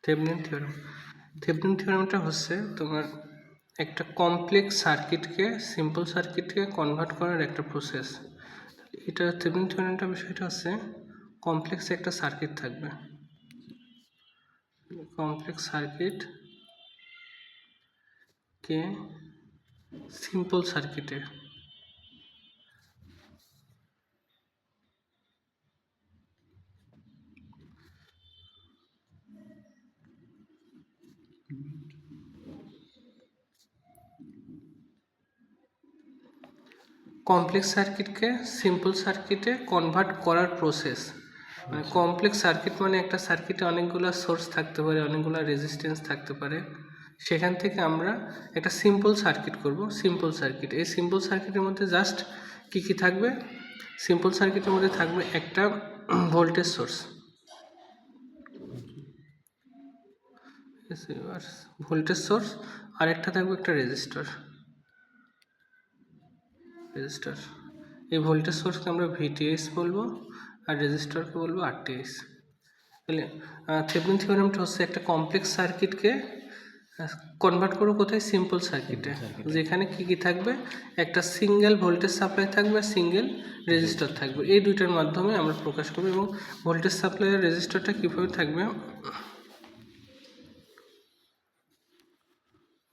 Thevenin theorem. Thevenin থিওরেমটা হচ্ছে তোমার একটা কমপ্লেক্স সার্কিটকে সিম্পল সার্কিটকে কনভার্ট করার একটা প্রসেস। এটা থেভেনিন থিওরেমটা বিষয়টা হচ্ছে কমপ্লেক্স একটা সার্কিট থাকবে, কমপ্লেক্স সার্কিট কে সিম্পল সার্কিটে কমপ্লেক্স সার্কিটকে সিম্পল সার্কিটে কনভার্ট করার প্রসেস। মানে কমপ্লেক্স সার্কিট মানে একটা সার্কিটে অনেকগুলো সোর্স থাকতে পারে, অনেকগুলো রেজিস্ট্যান্স থাকতে পারে, সেখান থেকে আমরা একটা সিম্পল সার্কিট করব। সিম্পল সার্কিট, এই সিম্পল সার্কিটের মধ্যে জাস্ট কী কী থাকবে? সিম্পল সার্কিটের মধ্যে থাকবে একটা ভোল্টেজ সোর্স, আর একটা থাকবে একটা রেজিস্টার। এই ভোল্টেজ সোর্সকে আমরা ভিটিএস বলবো আর রেজিস্টারকে বলবো আরটিএস। তাহলে থেভেনিন থিওরেমটা হচ্ছে একটা কমপ্লেক্স সার্কিটকে কনভার্ট করবো কোথায়? সিম্পল সার্কিটে, যেখানে কি কি থাকবে? একটা সিঙ্গেল ভোল্টেজ সাপ্লাই থাকবে, সিঙ্গেল রেজিস্টার থাকবে। এই দুইটার মাধ্যমে আমরা প্রকাশ করবো। এবং ভোল্টেজ সাপ্লাই আর রেজিস্টারটা কীভাবে থাকবে?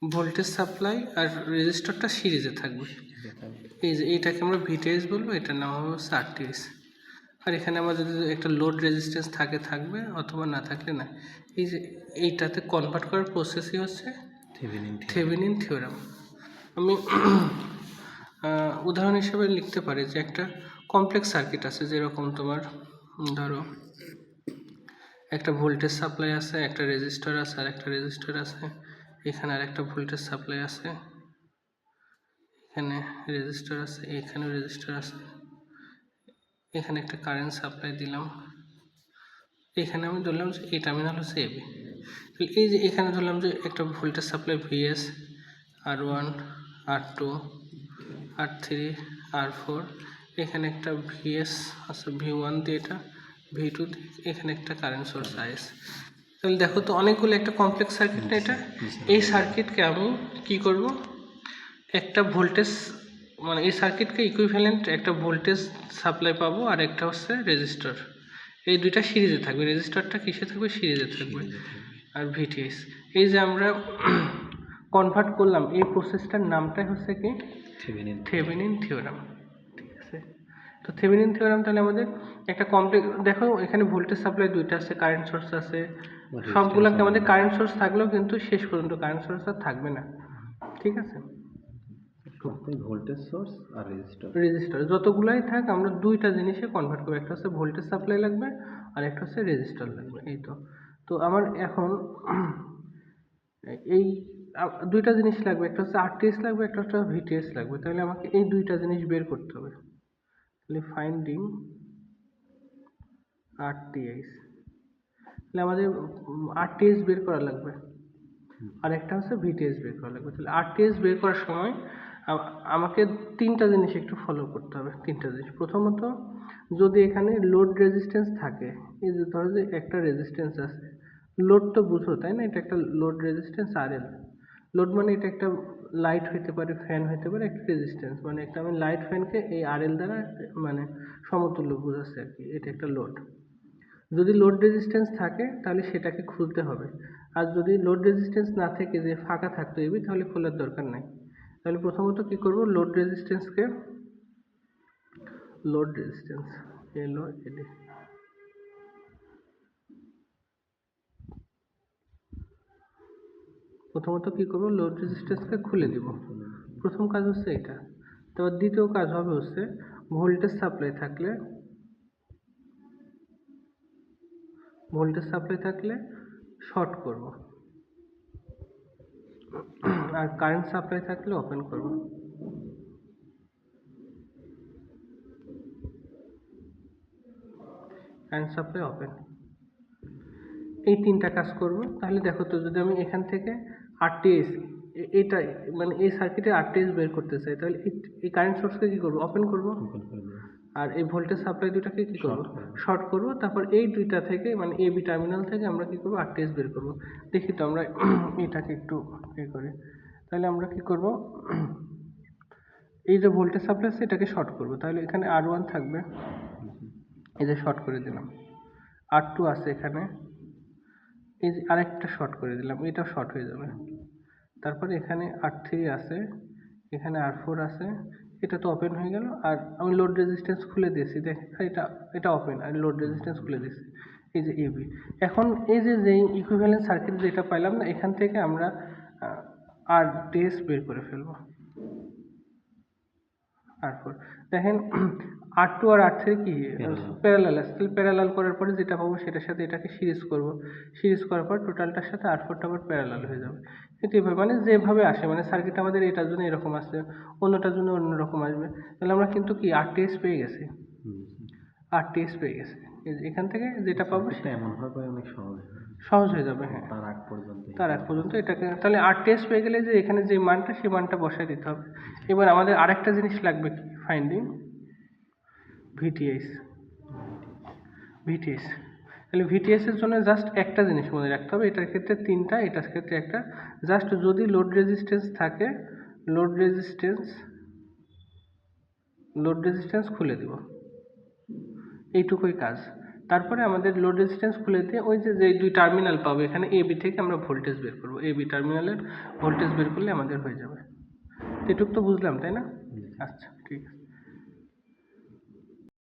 ভোল্টেজ সাপ্লাই আর রেজিস্টারটা সিরিজে থাকবে। এই যে এইটাকে আমরা ভিটিএস বলবো, এটার নাম হবে হচ্ছে আরটিএস। আর এখানে আমার যদি একটা লোড রেজিস্ট্যান্স থাকবে অথবা না থাকলে না। এই যে এইটাতে কনভার্ট করার প্রসেসই হচ্ছে থেভেনিন থিওরেম। আমি উদাহরণ হিসেবে লিখতে পারি যে একটা কমপ্লেক্স সার্কিট আছে, যেরকম তোমার ধরো একটা ভোল্টেজ সাপ্লাই আছে, একটা রেজিস্টার আছে, আর একটা রেজিস্টার আছে, এখানে আর একটা ভোল্টেজ সাপ্লাই আছে, এখানে রেজিস্টার আছে, এখানে রেজিস্টার আছে, এখানে একটা কারেন্ট সাপ্লাই দিলাম, এখানে আমি ধরলাম যে এই টার্মিনাল হচ্ছে এবি। এই যে এখানে ধরলাম যে একটা ভোল্টেজ সাপ্লাই ভিএস, আর1, আর2, আর3, আর4, এখানে একটা ভিএস আছে ভি1 দিয়ে, এটা ভি2 দিয়ে, এখানে একটা কারেন্ট সোর্স আইএস। তাহলে দেখো তো অনেকগুলো একটা কমপ্লেক্স সার্কিট না এটা। এই সার্কিটকে আমি কি করব? একটা ভোল্টেজ, মানে এই সার্কিটকে ইকুইভ্যালেন্ট একটা ভোল্টেজ সাপ্লাই পাবো, আর একটা হচ্ছে রেজিস্টার। এই দুইটা সিরিজে থাকবে, রেজিস্টারটা কিসে থাকবে? সিরিজে থাকবে। আর ভিটিএস, এই যে আমরা কনভার্ট করলাম, এই প্রসেসটার নামটাই হচ্ছে কি? Thevenin theorem. ঠিক আছে, তো থেভেনিন থিওরেম তাহলে আমাদের একটা কমপ্লেক্স, দেখো এখানে ভোল্টেজ সাপ্লাই দুইটা আছে, কারেন্ট সোর্স আছে, সবগুলোকে আমাদের কারেন্ট সোর্স থাকলেও কিন্তু শেষ পর্যন্ত কারেন্ট সোর্স আর থাকবে না। ঠিক আছে, ভোল্টেজ সোর্স আর রেজিস্টার যতগুলাই থাক আমরা দুইটা জিনিসে কনভার্ট করবো, একটা হচ্ছে ভোল্টেজ সাপ্লাই লাগবে আর একটা হচ্ছে রেজিস্টার লাগবে। এই তো আমার এখন এই দুইটা জিনিস লাগবে, একটা হচ্ছে আরটিএস লাগবে, একটা হচ্ছে ভিটিএস লাগবে। তাহলে আমাকে এই দুইটা জিনিস বের করতে হবে। তাহলে ফাইন্ডিং আরটিএস, তাহলে আমাদের আরটিএস বের করা লাগবে, আর একটা হচ্ছে ভিটিএস বের করা লাগবে। তাহলে আরটিএস বের করার সময় আমাকে তিনটা জিনিস একটু ফলো করতে হবে। তিনটা জিনিস, প্রথমত যদি এখানে লোড রেজিস্ট্যান্স থাকে, এই যে ধরো যে একটা রেজিস্ট্যান্স আছে, লোড তো বুঝো তাই না? এটা একটা লোড রেজিস্ট্যান্স আরএল। লোড মানে এটা একটা লাইট হইতে পারে, ফ্যান হইতে পারে, একটা রেজিস্ট্যান্স মানে একটা আমি লাইট ফ্যানকে এই আরএল দ্বারা মানে সমতুল্য বোঝাচ্ছে আর কি, এটা একটা লোড। যদি লোড রেজিস্ট্যান্স থাকে তাহলে সেটাকে খুলতে হবে, আর যদি লোড রেজিস্ট্যান্স না থেকে যে ফাঁকা থাকতো এবি, তাহলে খোলার দরকার নাই। তাহলে প্রথমত কি করব? লোড রেজিস্ট্যান্সকে, লোড রেজিস্ট্যান্স এলওএডি, প্রথমত কি করব? লোড রেজিস্ট্যান্সকে খুলে দিব। প্রথম কাজ হচ্ছে এটা। তারপর দ্বিতীয় কাজ হবে হচ্ছে ভোল্টেজ সাপ্লাই থাকলে শর্ট করব, আর কারেন্ট সাপ্লাই থাকলে ওপেন করব। কারেন্ট সাপ্লাই ওপেন, এই তিনটা কাজ করব। তাহলে দেখো তো, যদি আমি এখান থেকে আরটিএস, এটা মানে এই সার্কিটে আরটিএস বের করতে চাই, তাহলে এই কারেন্ট সোর্সকে কি করব? ওপেন করব। আর এই ভোল্টেজ সাপ্লাই দুটাকে কি করব, শর্ট করব। তারপর এই দুইটা থেকে মানে এ বি টার্মিনাল থেকে আমরা কি করব, আরটিএস বের করব। দেখি তো আমরা এটাকে একটু করি। তাহলে আমরা কি করব, এই যে ভোল্টেজ সাপ্লাই আছে এটাকে শর্ট করব। তাহলে এখানে R1 থাকবে, এই যে শর্ট করে দিলাম। R2 আছে এখানে, এই যে আরেকটা শর্ট করে দিলাম, এটাও শর্ট হয়ে যাবে। তারপরে এখানে R3 আছে, এখানে R4 আছে, এটা তো ওপেন হয়ে গেল। আর আমি লোড রেজিস্ট্যান্স খুলে দিয়েছি, দেখ এটা ওপেন, আর লোড রেজিস্ট্যান্স খুলে দিয়েছি, এই যে এবি। এখন এই যে ইকুইভ্যালেন্ট সার্কিট যেটা পাইলাম না, এখান থেকে আমরা আরটিএস বের করে ফেলবো। R4 দেখেন R2 আর R3 কি প্যারালাল আছে, তাহলে প্যারালাল করার পরে যেটা পাবো সেটার সাথে এটাকে সিরিজ করব। সিরিজ করার পর টোটালটার সাথে R4টা আবার প্যারালাল হয়ে যাবে। কিন্তু এভাবে মানে যেভাবে আসে, মানে সার্কিট আমাদের এটার জন্য এরকম আসছে, অন্যটার জন্য অন্যরকম আসবে। তাহলে আমরা কিন্তু কি আরটিএস পেয়ে গেছি, আরটিএস পেয়ে গেছি। এখান থেকে যেটা পাবো সেটা এমন ভাবে অনেক সহজ হয়ে যাবে। হ্যাঁ, তার আগ পর্যন্ত এটাকে তাহলে আরটিএস পেয়ে গেলে যে এখানে যে মানটা, সেই মানটা বসায় দিতে হবে। এবার আমাদের আরেকটা জিনিস লাগবে, কি ফাইন্ডিং ভিটিএস। ভিটিএস তাহলে ভিটিএস এর জন্য জাস্ট একটা জিনিস মনে রাখতে হবে, এটার ক্ষেত্রে তিনটা, এটার ক্ষেত্রে একটা। জাস্ট যদি লোড রেজিস্ট্যান্স থাকে, লোড রেজিস্ট্যান্স খুলে দিব, এইটুকুই কাজ। তারপরে আমাদের লোড রেজিস্ট্যান্স খুলে দিয়ে ওই যে দুই টার্মিনাল পাবো, এখানে এবি থেকে আমরা ভোল্টেজ বের করবো, এবি টার্মিনালের ভোল্টেজ বের করলে আমাদের হয়ে যাবে। এটুকু তো বুঝলাম, তাই না? আচ্ছা, ঠিক আছে।